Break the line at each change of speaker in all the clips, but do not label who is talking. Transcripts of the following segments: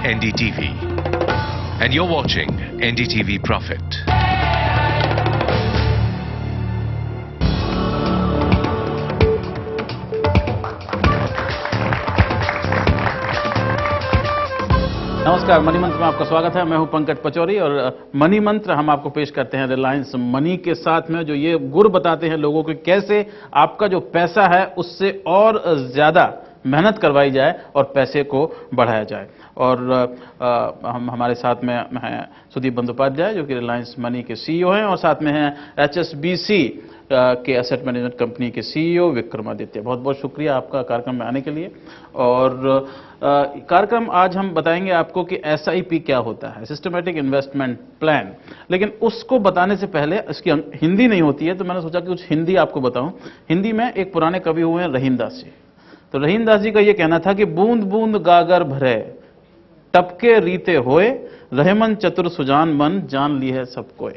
NDTV, and you're watching NDTV Profit.
नमस्कार, money मंत्र में आपका स्वागत है। मैं हूं पंकज पचौरी और मनी मंत्र हम आपको पेश करते हैं रिलायंस मनी के साथ में, जो ये गुर बताते हैं लोगों को कैसे आपका जो पैसा है उससे और ज्यादा मेहनत करवाई जाए और पैसे को बढ़ाया जाए। और हमारे साथ में हैं सुदीप बंदोपाध्याय जो कि रिलायंस मनी के सीईओ हैं, और साथ में हैं HSBC के एसेट मैनेजमेंट कंपनी के सीईओ विक्रमादित्य। बहुत बहुत शुक्रिया आपका कार्यक्रम में आने के लिए। और कार्यक्रम आज हम बताएंगे आपको कि SIP क्या होता है, सिस्टमैटिक इन्वेस्टमेंट प्लान। लेकिन उसको बताने से पहले इसकी हिंदी नहीं होती है, तो मैंने सोचा कि कुछ हिंदी आपको बताऊं। हिंदी में एक पुराने कवि हुए हैं रहीम दास जी। तो रहीम दास जी का ये कहना था कि बूंद बूंद गागर भरे, टपके रीते होए, रहमन चतुर सुजान मन, जान ली है सब कोय।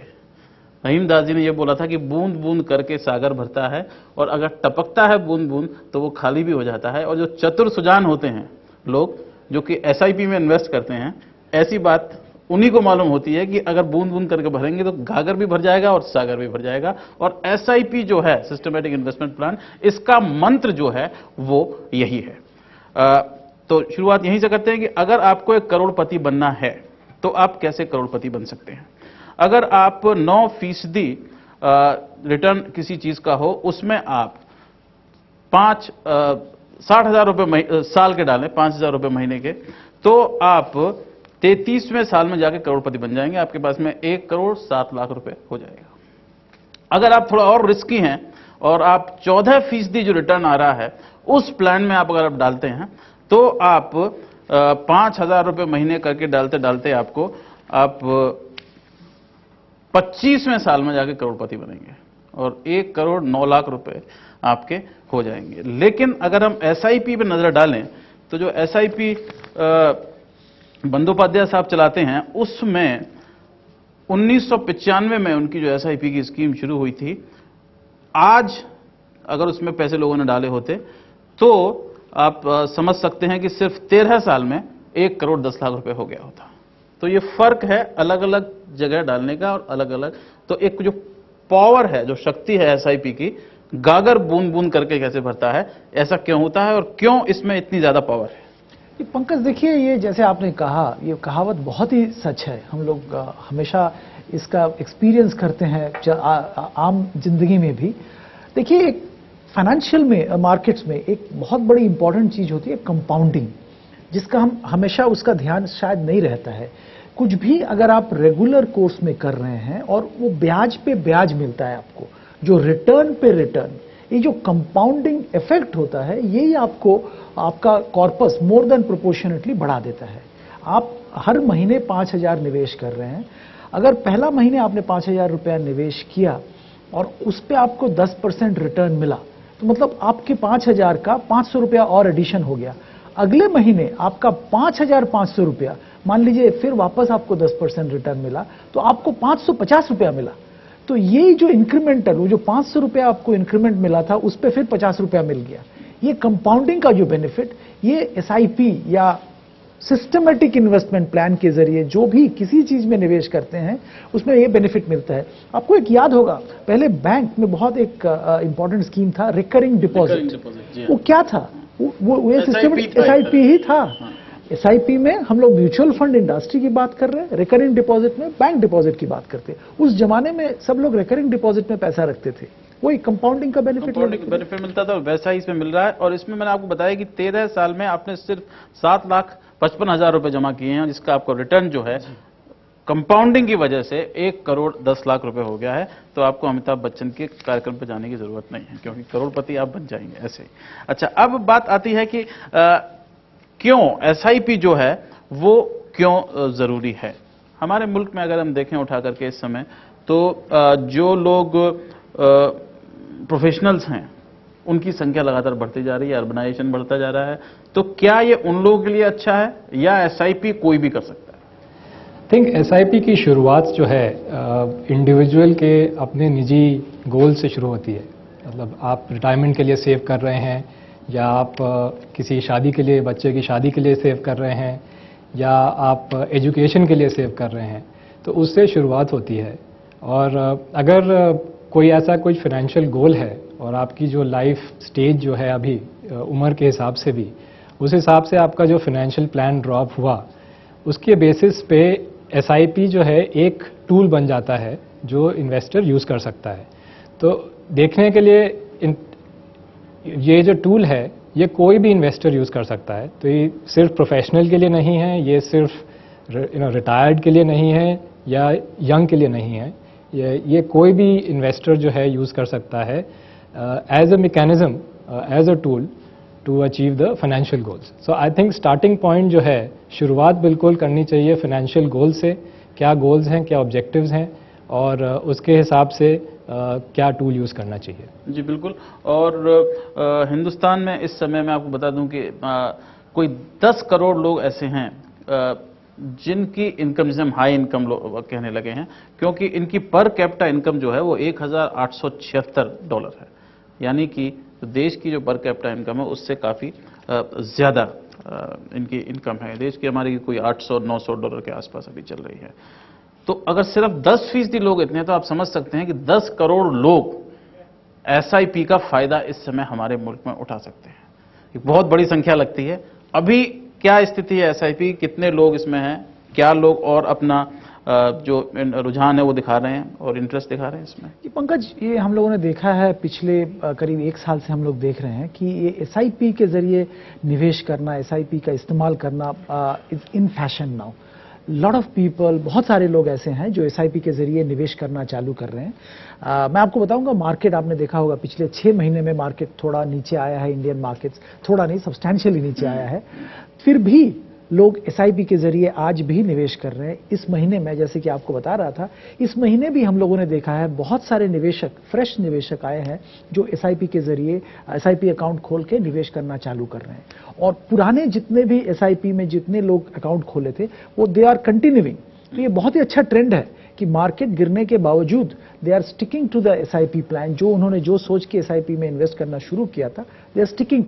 रहीम दास जी ने यह बोला था कि बूंद बूंद करके सागर भरता है, और अगर टपकता है बूंद बूंद तो वो खाली भी हो जाता है। और जो चतुर सुजान होते हैं लोग जो कि SIP में इन्वेस्ट करते हैं, ऐसी बात उन्हीं को मालूम होती है कि अगर बूंद बूंद करके भरेंगे तो गागर भी भर जाएगा और सागर भी भर जाएगा। और SIP जो है, सिस्टमैटिक इन्वेस्टमेंट प्लान, इसका मंत्र जो है वो यही है। तो शुरुआत यहीं से करते हैं कि अगर आपको एक करोड़पति बनना है तो आप कैसे करोड़पति बन सकते हैं। अगर आप 9% रिटर्न किसी चीज का हो, उसमें आप 60,000 रुपए साल के डालें, 5,000 रुपए महीने के, तो आप 33वें साल में जाके करोड़पति बन जाएंगे। आपके पास में 1,07,00,000 रुपए हो जाएगा। अगर आप थोड़ा और रिस्की हैं और आप 14% जो रिटर्न आ रहा है उस प्लान में आप अगर आप डालते हैं, तो आप 5,000 रुपए महीने करके डालते डालते आप 25वें साल में जाके करोड़पति बनेंगे और 1,09,00,000 रुपए आपके हो जाएंगे। लेकिन अगर हम SIP पे नजर डालें तो जो SIP बंदोपाध्याय साहब चलाते हैं, उसमें 1995 में उनकी जो SIP की स्कीम शुरू हुई थी, आज अगर उसमें पैसे लोगों ने डाले होते तो आप समझ सकते हैं कि सिर्फ 13 साल में 1,10,00,000 रुपए हो गया होता। तो ये फर्क है अलग अलग जगह डालने का और अलग अलग। तो एक जो पावर है, जो शक्ति है SIP की, गागर बूंद बूंद करके कैसे भरता है, ऐसा क्यों होता है और क्यों इसमें इतनी ज्यादा पावर है।
ये पंकज देखिए, ये जैसे आपने कहा, ये कहावत बहुत ही सच है। हम लोग हमेशा इसका एक्सपीरियंस करते हैं आम जिंदगी में भी। देखिए, एक फाइनेंशियल में मार्केट्स में एक बहुत बड़ी इंपॉर्टेंट चीज होती है कंपाउंडिंग, जिसका हम हमेशा उसका ध्यान शायद नहीं रहता है। कुछ भी अगर आप रेगुलर कोर्स में कर रहे हैं और वो ब्याज पे ब्याज मिलता है आपको, जो रिटर्न पे रिटर्न, ये जो कंपाउंडिंग इफेक्ट होता है, यही आपको आपका कॉर्पस मोर देन प्रोपोर्शनेटली बढ़ा देता है। आप हर महीने 5,000 निवेश कर रहे हैं। अगर पहला महीने आपने 5,000 रुपया निवेश किया और उस पर आपको 10% रिटर्न मिला, तो मतलब आपके 5,000 का 500 रुपया और एडिशन हो गया। अगले महीने आपका 5,500 रुपया, मान लीजिए फिर वापस आपको 10% रिटर्न मिला, तो आपको 550 रुपया मिला। तो ये जो इंक्रीमेंटल, वो जो 500 रुपया आपको इंक्रीमेंट मिला था, उस पर फिर 50 रुपया मिल गया। ये कंपाउंडिंग का जो बेनिफिट, ये SIP या सिस्टमैटिक इन्वेस्टमेंट प्लान के जरिए जो भी किसी चीज में निवेश करते हैं, उसमें ये बेनिफिट मिलता है। आपको एक याद होगा, पहले बैंक में बहुत एक इंपॉर्टेंट स्कीम था, रिकरिंग डिपॉजिट। वो क्या था? वो ये सिस्टमैटिक SIP ही था। SIP में हम लोग म्यूचुअल फंड इंडस्ट्री की बात कर रहे हैं, रिकरिंग डिपॉजिट में बैंक डिपॉजिट की बात करते हैं। उस जमाने में सब लोग रिकरिंग डिपॉजिट में पैसा रखते थे, वही कंपाउंडिंग का बेनिफिट
मिलता था, वैसा ही इसमें मिल रहा है। और इसमें मैंने आपको बताया कि 13 साल में आपने सिर्फ 7,55,000 रुपए जमा किए हैं, जिसका आपको रिटर्न जो है कंपाउंडिंग की वजह से 1,10,00,000 रुपए हो गया है। तो आपको अमिताभ बच्चन के कार्यक्रम पर जाने की जरूरत नहीं है, क्योंकि करोड़पति आप बन जाएंगे ऐसे ही। अच्छा, अब बात आती है कि क्यों SIP जो है वो क्यों जरूरी है। हमारे मुल्क में अगर हम देखें उठा करके इस समय, तो जो लोग प्रोफेशनल्स हैं उनकी संख्या लगातार बढ़ती जा रही है, अर्बनाइजेशन बढ़ता जा रहा है। तो क्या ये उन लोगों के लिए अच्छा है या SIP कोई भी कर सकता है?
थिंक SIP की शुरुआत जो है इंडिविजुअल के अपने निजी गोल से शुरू होती है। मतलब आप रिटायरमेंट के लिए सेव कर रहे हैं, या आप किसी शादी के लिए, बच्चे की शादी के लिए सेव कर रहे हैं, या आप एजुकेशन के लिए सेव कर रहे हैं, तो उससे शुरुआत होती है। और अगर कोई ऐसा कोई फाइनेंशियल गोल है और आपकी जो लाइफ स्टेज जो है अभी उम्र के हिसाब से भी, उस हिसाब से आपका जो फाइनेंशियल प्लान ड्रॉप हुआ, उसके बेसिस पे एसआईपी जो है एक टूल बन जाता है जो इन्वेस्टर यूज़ कर सकता है। तो देखने के लिए ये जो टूल है ये कोई भी इन्वेस्टर यूज़ कर सकता है। तो ये सिर्फ प्रोफेशनल के लिए नहीं है, ये सिर्फ रिटायर्ड के लिए नहीं है या यंग के लिए नहीं है, ये कोई भी इन्वेस्टर जो है यूज़ कर सकता है as a mechanism, as a tool to achieve the financial goals. So I think starting point जो है, शुरुआत बिल्कुल करनी चाहिए फाइनेंशियल गोल से, क्या गोल्स हैं, क्या ऑब्जेक्टिव्स हैं, और उसके हिसाब से क्या टूल यूज़ करना चाहिए।
जी बिल्कुल। और हिंदुस्तान में इस समय मैं आपको बता दूं कि कोई 10 करोड़ लोग ऐसे हैं जिनकी इनकम, जिसे हम हाई इनकम कहने लगे हैं, क्योंकि इनकी पर कैपिटा इनकम जो है वो $1876 है। यानी कि देश की जो पर कैपिटा इनकम है उससे काफ़ी ज़्यादा इनकी इनकम है। देश की हमारी कोई $800-900 के आसपास अभी चल रही है। तो अगर सिर्फ 10% लोग इतने हैं तो आप समझ सकते हैं कि 10 करोड़ लोग एसआईपी का फायदा इस समय हमारे मुल्क में उठा सकते हैं। एक बहुत बड़ी संख्या लगती है। अभी क्या स्थिति है एसआईपी, कितने लोग इसमें हैं, क्या लोग और अपना जो रुझान है वो दिखा रहे हैं और इंटरेस्ट दिखा रहे हैं इसमें?
ये पंकज, ये हम लोगों ने देखा है पिछले करीब 1 साल से हम लोग देख रहे हैं कि ये एसआईपी के जरिए निवेश करना, एसआईपी का इस्तेमाल करना is in fashion now. Lot of people, बहुत सारे लोग ऐसे हैं जो एसआईपी के जरिए निवेश करना चालू कर रहे हैं। मैं आपको बताऊंगा, मार्केट आपने देखा होगा पिछले 6 महीने में मार्केट थोड़ा नीचे आया है, इंडियन मार्केट्स थोड़ा नहीं, सब्सटैंशियली नीचे आया है। फिर भी लोग एसआईपी के जरिए आज भी निवेश कर रहे हैं। इस महीने में, जैसे कि आपको बता रहा था, इस महीने भी हम लोगों ने देखा है बहुत सारे निवेशक, फ्रेश निवेशक आए हैं जो एसआईपी के जरिए एसआईपी अकाउंट खोल के निवेश करना चालू कर रहे हैं। और पुराने जितने भी एसआईपी में जितने लोग अकाउंट खोले थे वो दे आर कंटिन्यूइंग। तो ये बहुत ही अच्छा ट्रेंड है कि मार्केट गिरने के बावजूद they are sticking to the SIP plan. जो उन्होंने जो सोच के एसआईपी में इन्वेस्ट करना शुरू किया था, दे आर स्टिकिंग